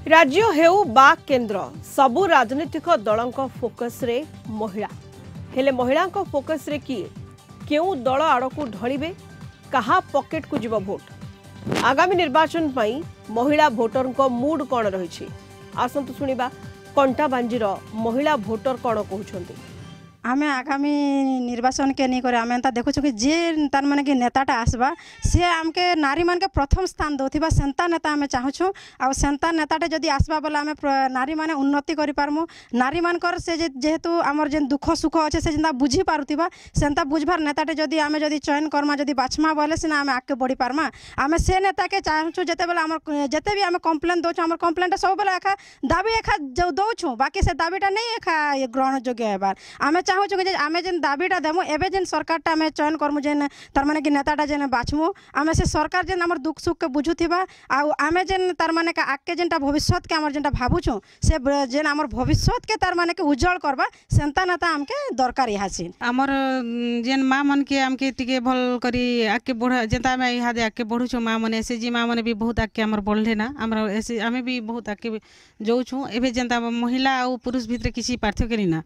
राज्य हेउ बा केन्द्र सबु राजनीतिक दलों फोकस रे महिला हेले महिला फोकस रे किए केउ दल आड़कू ढलिबे कहा पॉकेट को जीव भोट आगामी निर्वाचन पई महिला भोटर को मूड कौन रही आसतु शुणा कंटाबांजीर महिला भोटर कौन कहते आमे आगामी निर्वाचन के नहीं करे आमे देखु कि जे तार माने कि नेताटा आसबा से आमके नारी मान के प्रथम स्थान दौथिबा सेंता नेता आमे चाहूँ आ सेंता नेताटे जदि आसबा बोले आमे नारी माने उन्नति करि पारमु नारी मानकर से जेहेतु आमर जेन दुख सुख अच्छे से जेंता बुझी पारुथिबा सेंता बुझबार नेताटे जदि आमे जदि चयन करमा जदि बाछमा बोले सिना आमे आगे बढ़ी पारमा आमे से नेता के चाहूँ जेते बेले आमर जेते भी आमे कंप्लेन दउछु आमर कंप्लेनटा सब बेले एखा दाबी एखा जो दउछु बाकी से दाबीटा नहीं एखा ग्रहण योग्य हेबार आमे चाहूँ कि आमे जेन दाबीटा देमु एबे जेन सरकारटा आमे चयन करमु जेन तार माने कि नेताटा जेन बाछमु आमे से सरकार जेन हमर दुख सुख के बुझुथिबा आ आमे जेन तार माने का आके जेनटा भविष्यत के हमर जेनटा भाबुछु से जेन हमर भविष्यत के तार माने के उज्जवल करबा सेंता नेता हमके दरकार यासी हमर जेन मां मन के हमके टिके भल करी आके बढ़ा जेंता आमे इहा दे आके बढ़ुछु मां मन एसएजी मां मन भी बहुत आके हमर बढ़ले ना हमर एसे आमे भी बहुत आके जाउछु एबे जेंता महिला और पुरुष भितर किसी पार्थक्य नहीं ना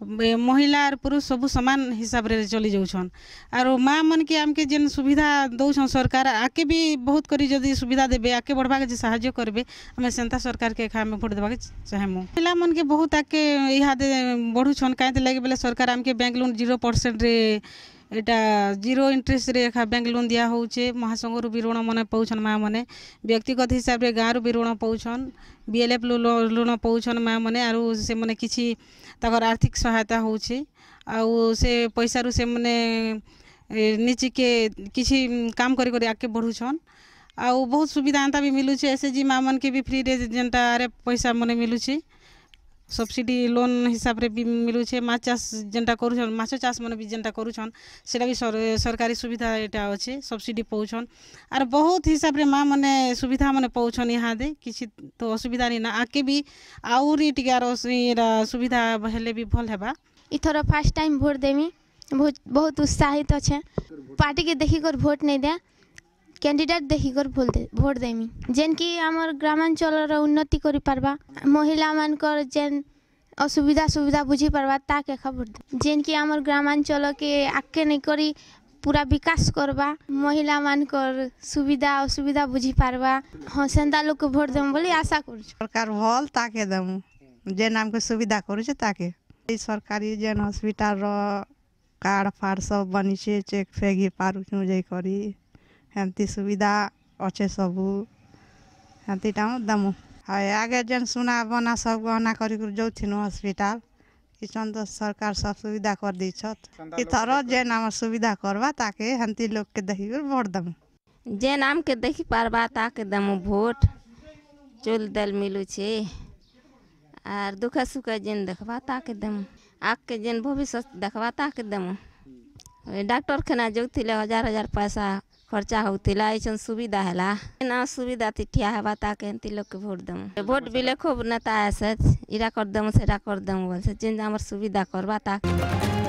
महिला और पुरुष सब समान हिसाब रे चली जाऊन और माँ मन के आमके जेन सुविधा दौन सरकार आके भी बहुत करी जदि सुविधा देबे आके बढ़वा के साहाय्य करबे हमें सेंता सरकार के खामे भोट देबा के चाहेमु महिला मन के बहुत आके इहा दे बढ़ुछन काहे लगे बेले सरकार आमके बैंक लोन 0% रे एटा 0 इंटरेस्ट रे बैंक लोन दिया होचे महासंघ भी ऋण मन पाउछन माँ मैंने व्यक्तिगत हिसाब रे गाँव भी ऋण पाउछन बीएलएफ लोन पाउछन माँ मैंने आरो से मने किछि तकर आर्थिक सहायता होचे आउ से पैसा रु से मने निची के किछि काम करी करी आके बढ़ुछन आउ बहुत सुविधा अंता भी मिलुचे एसएजी माँ मन के भी फ्री रे जेंटा रे पैसा मने मिलुचे सब्सिडी लोन हिसाब रे भी मिलुचे माछ चाष जेंटा करूछन माछ चाष मन भी जेंटा करूछन सेटा भी सरकारी सुविधा एटा अछि सब्सिडी पाउछन आर बहुत हिसाब रे मां मने सुविधा मने पाउछन यहाँ दे किछि तो असुविधा नहीं ना आके भी आउरी टिकार सुविधा हेले भी भल हेबा इथर फर्स्ट टाइम भोट देमी बहुत उत्साहित अच्छे पार्टी के देखी कर भोट नहीं दे कैंडिडेट देखी कर भोट देमी जेन की आमर ग्रामांचल उन्नति करि पारबा महिला मानकर जेन असुविधा सुविधा बुझी पारबा ताके खबर दे जेन की आमर ग्रामांचल के आके नहीं करी पूरा विकास करबा महिला मानकर सुविधा असुविधा बुझी पारबा हाँ सेंता लोग के भोट देम बोली आशा करू सरकार भल ताके देमु जेन हमके सुविधा करू छे ताके सरकारी जेन हॉस्पिटल रो कार्ड फार्ड सब बनी छे चेक फेगी पारू छु जे करी हेमती सुविधा अच्छे सबू हेमती टाइम दमु हाय आगे जेन सुना बना सब गहना करी जाउथिनु हॉस्पिटल किचन तो सरकार सब सुविधा कर दी छत इथर जेन हम सुविधा करबा ताके हेमती लोग के देखि वोट दमु जेन आम के देखि पारबा ताके दमु वोट चोल दल मिलु छे आर दुख सुख जेन देखबा ताके दमु आके जेन भविष्य देखबा ताके दमु डॉक्टर खाना जोथिले हजार पैसा खर्चा होतिला ऐसन सुविधा हैला ना सुविधा ठिया हेबा ताके एंती लोग के भोट दमु भोट बिले खूब नेता आसे इरा कर दमु सेटा कर दमु बोलसे जेन हमर सुविधा करबा ताके